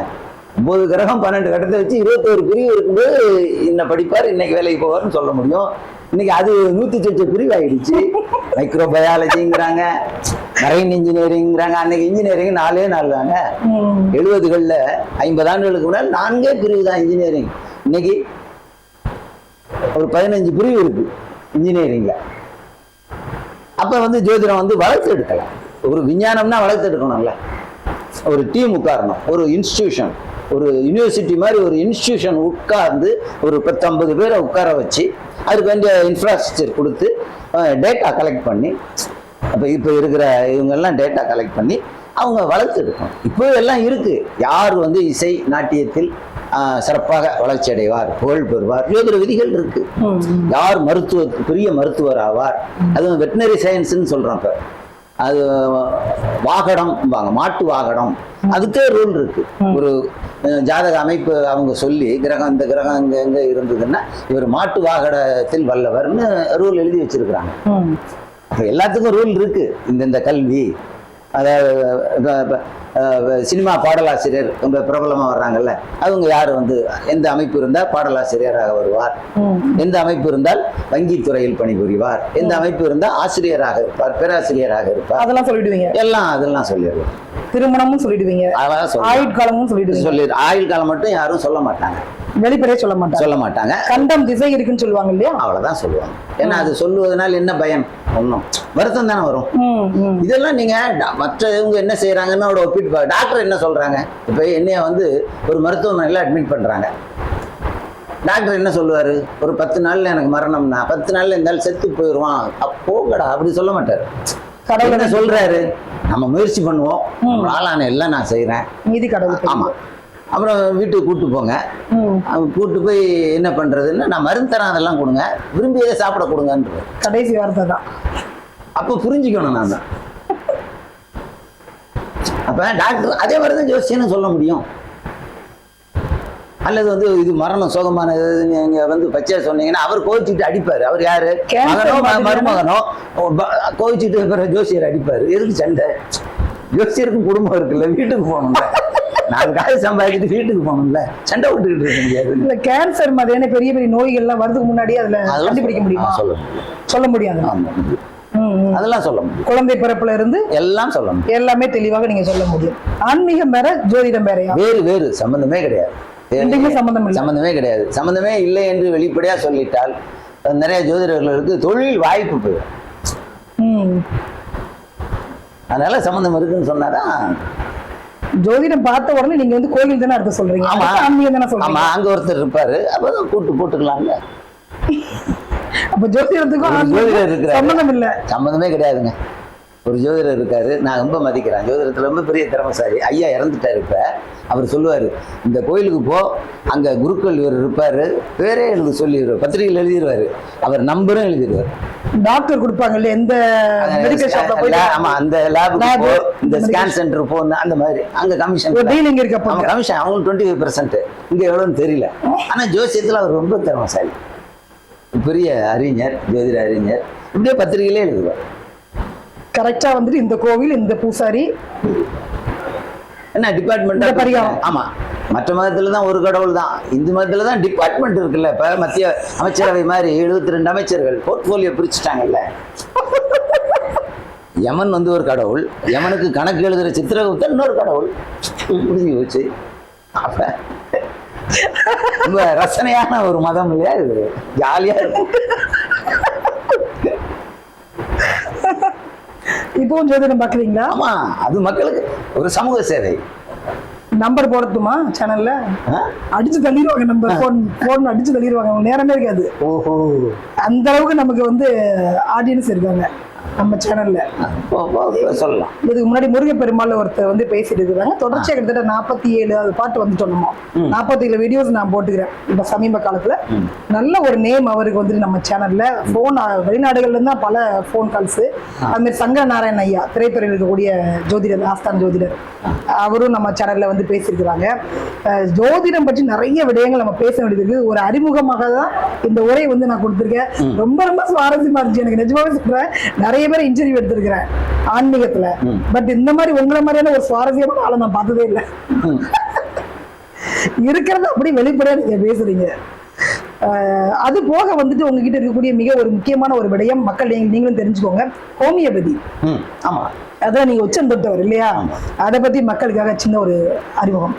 9 கிரகம் 12 கட்டத்தை வச்சு 21 பிரிவு இருக்கும்போது இன்ன படிப்பார், இன்னைக்கு வேலைக்கு போவார்னு சொல்ல முடியும். இன்னைக்கு அது 108 பிரிவு ஆயிடுச்சு. மைக்ரோ பயாலஜிங்கிறாங்க, மரைன் இன்ஜினியரிங்கிறாங்க. அன்னைக்கு இன்ஜினியரிங் 4 தாங்க. 70களில் 50 ஆண்டுகளுக்கு முன்னாடி 4 பிரிவு தான் இன்ஜினியரிங். இன்னைக்கு ஒரு 15 பிரிவு இருக்கு இன்ஜினியரிங்ல. அப்ப வந்து ஜோதிடம் வந்து வளர்த்து எடுக்கலாம். ஒரு விஞ்ஞானம்னா வளர்த்து எடுக்கணும்ல. ஒரு டீம் உட்காரணும், ஒரு இன்ஸ்டிடியூஷன், ஒரு யூனிவர்சிட்டி மாதிரி ஒரு இன்ஸ்டிடியூஷன் உட்கார்ந்து ஒரு 10-50 பேரை உட்கார வச்சு அதுக்கு வேண்டிய இன்ஃப்ராஸ்ட்ரக்சர் கொடுத்து டேட்டா கலெக்ட் பண்ணி, அப்போ இப்போ இருக்கிற இவங்கெல்லாம் டேட்டா கலெக்ட் பண்ணி அவங்க வளர்த்து எடுக்கணும். இப்போ எல்லாம் இருக்கு. யார் வந்து இசை நாட்டியத்தில் சிறப்பாக வளர்ச்சி அடைவார், புகழ் பெறுவார், ஜோதிட விதிகள் இருக்கு. யார் பெரிய மருத்துவர் ஆவார், அதுவும் வெட்டினரி சயின்ஸ்ன்னு சொல்றோம். இப்ப அது வாகடம், மாட்டு வாகடம், அதுக்கே ரூல் இருக்கு. ஒரு ஜாதக அமைப்பு அவங்க சொல்லி கிரகம் இந்த கிரகம் எங்க இருந்ததுன்னா இவர் மாட்டு வாகனத்தில் வல்லவர்னு ரூல் எழுதி வச்சிருக்கிறாங்க. எல்லாத்துக்கும் ரூல் இருக்கு. இந்த கல்வி, அதாவது சினிமா பாடலாசிரியர் ரொம்ப பிரபலமா வர்றாங்கல்ல, அவங்க யாரு வந்து எந்த அமைப்பு இருந்தால் பாடலாசிரியராக வருவார், எந்த அமைப்பு இருந்தால் வங்கித்துறையில் பணிபுரிவார், எந்த அமைப்பு இருந்தால் ஆசிரியராக இருப்பார், பேராசிரியராக இருப்பார், அதெல்லாம் சொல்லிடுவீங்க. அதெல்லாம் சொல்லிடுவோம். திருமணமும் சொல்லிடுவீங்க, ஆயுட்காலமும் சொல்லிடுவீங்க. ஆயுள் காலம் மட்டும் யாரும் சொல்ல மாட்டாங்க, வெளிப்படையே சொல்ல மாட்டாங்க. கண்டம் திசை இருக்குன்னு சொல்லுவாங்க இல்லையா, அவ்வளவுதான் சொல்லுவாங்க. ஏன்னா அது சொல்லுவதனால என்ன பயன்? ஒன்றும் வருத்தம் தானே வரும். இதெல்லாம் நீங்க மற்றவங்க என்ன செய்யறாங்கன்னு ஒப்பிட்டு டாக்டர் என்ன சொல்றாங்க. இப்ப என்னைய வந்து ஒரு மருத்துவமனையில அட்மிட் பண்றாங்க, டாக்டர் என்ன சொல்லுவாரு? ஒரு 10 நாள்ல எனக்கு மரணம்னா 10 நாள்ல இருந்தாலும் செத்து போயிடுவான், போங்கடா அப்படி சொல்ல மாட்டாரு. கடவுள் என்ன சொல்றாரு? நம்ம முயற்சி பண்ணுவோம், ஆளான எல்லாம் நான் செய்யறேன், மீதி கடவுள். ஆமா. அப்புறம் வீட்டுக்கு கூட்டு போங்க, கூட்டு போய் என்ன பண்றதுன்னு, நான் மருந்து தரேன், அதெல்லாம் கொடுங்க, விரும்பியதை சாப்பிட கொடுங்கன்ற கடைசி வார்த்தை தான். அப்ப புரிஞ்சுக்கணும் நான் தான். அப்ப டாக்டர் அதே மாதிரிதான் ஜோசியன்னு சொல்ல முடியும். அல்லது வந்து இது மரணம் சோகமானது நீங்க வந்து பச்சையா சொன்னீங்கன்னா அவர் கோவிச்சுட்டு அடிப்பாரு. அவர் யாரு? மகனோ மருமகனோ கோவிச்சுட்டு ஜோசியர் அடிப்பாரு. எதுக்கு சண்டை? ஜோசியருக்கும் குடும்பம் இருக்குல்ல, வீட்டுக்கு போகணும்ல, 4 காசு சம்பாதிச்சுட்டு வீட்டுக்கு போகணும்ல, சண்டை விட்டுக்கிட்டு இருக்க முடியாது. இல்ல கேன்சர் மாதிரியான பெரிய பெரிய நோய்கள்லாம் வரதுக்கு முன்னாடி அதுல கண்டுபிடிக்க முடியுமா? சொல்ல முடியாது. அதெல்லாம் சொல்ல முடியும். குழந்தை பிறப்புல இருந்து எல்லாம் சொல்ல முடியும். எல்லாமே தெளிவாக நீங்க சொல்ல முடியும். ஆன்மீகம் வேற, ஜோதிடம் வேறையா? வேறு சம்பந்தமே கிடையாது. சம்பந்தமே கிடையாது. சம்பந்தமே இல்லை என்று வெளிப்படையா சொல்லிட்டால் நிறைய ஜோதிடர்களுக்கு தொழில் வாய்ப்பு போயிடும். அதனால சம்பந்தம் இருக்குன்னு சொன்னாதான். ஜோதிடம் பார்த்த உடனே நீங்க வந்து கோவில் தானே அர்த்தம் சொல்றீங்க. ஆன்மீகம் தானே சொல்றீங்க. அங்க ஒருத்தர் இருப்பாரு, அப்பதான் கூட்டு போட்டுக்கலாம்ல. அப்ப ஜோதிடத்துக்கும் ஜோதிடர் இருக்கிற சம்பந்தம் இல்ல, சம்பந்தமே கிடையாதுங்க. ஒரு ஜோதிடர் இருக்காரு, நான் ரொம்ப மதிக்கிறேன், ஜோதிடத்துல ரொம்ப பெரிய திறமைசாலி. ஐயா இறந்துட்டாரு. இப்ப அவர் சொல்லுவாரு, இந்த கோயிலுக்கு போ, அங்க குருக்கள் இவர் இருப்பாரு, பேரே எழுத சொல்லிடுவார், பத்திரிகையில் எழுதிடுவாரு, அவர் நம்பரும் எழுதிடுவார். டாக்டர் கொடுப்பாங்க இல்ல, எந்த மெடிக்கல் ஷாப்ல போய், ஆமா, அந்த லேபுக்கு போ, இந்த ஸ்கேன் சென்டர் போ, அந்த மாதிரி அங்க கமிஷன் டீலிங் இருக்கு. அப்ப கமிஷன் அவங்களுக்கு 25%. இங்க எவ்வளவுன்னு தெரியல. ஆனா ஜோசியத்துல அவர் ரொம்ப திறமைசாலி, பெரிய அறிஞர், ஜோதிட அறிஞர். இப்படியே பத்திரிகையிலே எழுதுவார். கரெக்டா வந்துட்டு இந்த கோவில், இந்த பூசாரி, என்ன டிபார்ட்மெண்ட் பரிகாரம். ஆமா, மற்ற மதத்துல தான் ஒரு கடவுள் தான், இந்து மதத்துல தான் டிபார்ட்மெண்ட் இருக்குல்ல. இப்ப மத்திய அமைச்சரவை மாதிரி 72 அமைச்சர்கள் போர்ட்போலியோ பிரிச்சுட்டாங்கல்ல. யமன் வந்து ஒரு கடவுள், யமனுக்கு கணக்கு எழுதுற சித்திரகுப்தன் இன்னொரு கடவுள். புரிஞ்சு போச்சு. அப்ப ரொம்ப ரசனையான ஒரு மதம் இல்லையா இது? ஜாலியா இருக்கும். இப்பவும் ஜோதிடம் பாக்குறீங்களா? ஆமா, அது மக்களுக்கு ஒரு சமூக சேவை. நம்பர் போடட்டுமா சேனல்ல? அடிச்சு தள்ளிடுவாங்க, நம்ம போன் அடிச்சு தள்ளிடுவாங்க, நேரமே இருக்காது. ஓஹோ, அந்த அளவுக்கு நமக்கு வந்து ஆடியன்ஸ் இருக்காங்க நம்ம சேனல்ல. சொல்லலாம். இதுக்கு முன்னாடி முருகப்பெருமாள் ஒருத்தர் வந்து பேசிட்டு இருக்காங்க. தொடர்ச்சியா கிட்டத்தட்ட 47 பாட்டு வந்துட்டோம். நம்ம 47 வீடியோஸ் நான் போட்டுக்கிறேன் இப்ப சமீப காலத்துல. நல்ல ஒரு நேம் அவருக்கு வந்து நம்ம சேனல்ல. போன் வெளிநாடுகள்ல இருந்தா பல போன் கால்ஸ். அது மாதிரி சங்கர நாராயண ஐயா, திரைத்துறையில் இருக்கக்கூடிய ஜோதிடர், ஆஸ்தான் ஜோதிடர், அவரும் நம்ம சேனல்ல வந்து பேசியிருக்கிறாங்க. ஜோதிடம் பற்றி நிறைய விடயங்கள் நம்ம பேச வேண்டியது. ஒரு அறிமுகமாக தான் இந்த உரை வந்து நான் கொடுத்துருக்கேன். ரொம்ப ரொம்ப சுவாரஸ்யமா இருந்துச்சு எனக்கு, நிஜமாவே சொல்றேன். நிறைய பேர் இன்டர்வியூ எடுத்திருக்கிறேன் ஆன்மீகத்துல. பட் இந்த மாதிரி உங்களை மாதிரியான ஒரு சுவாரஸ்யமான ஆளை நான் பார்த்ததே இல்லை. இருக்கிறது அப்படி வெளிப்படையா நீங்க பேசுறீங்க. அது போக வந்துட்டு உங்ககிட்ட இருக்கக்கூடிய மிக ஒரு முக்கியமான ஒரு விடயம், மக்கள் நீங்களும் தெரிஞ்சுக்கோங்க, ஹோமியோபதி. ஆமா, அதான் நீங்க உச்சம் தொட்டவர் இல்லையா? அதை பத்தி மக்களுக்காக சின்ன ஒரு அறிமுகம்.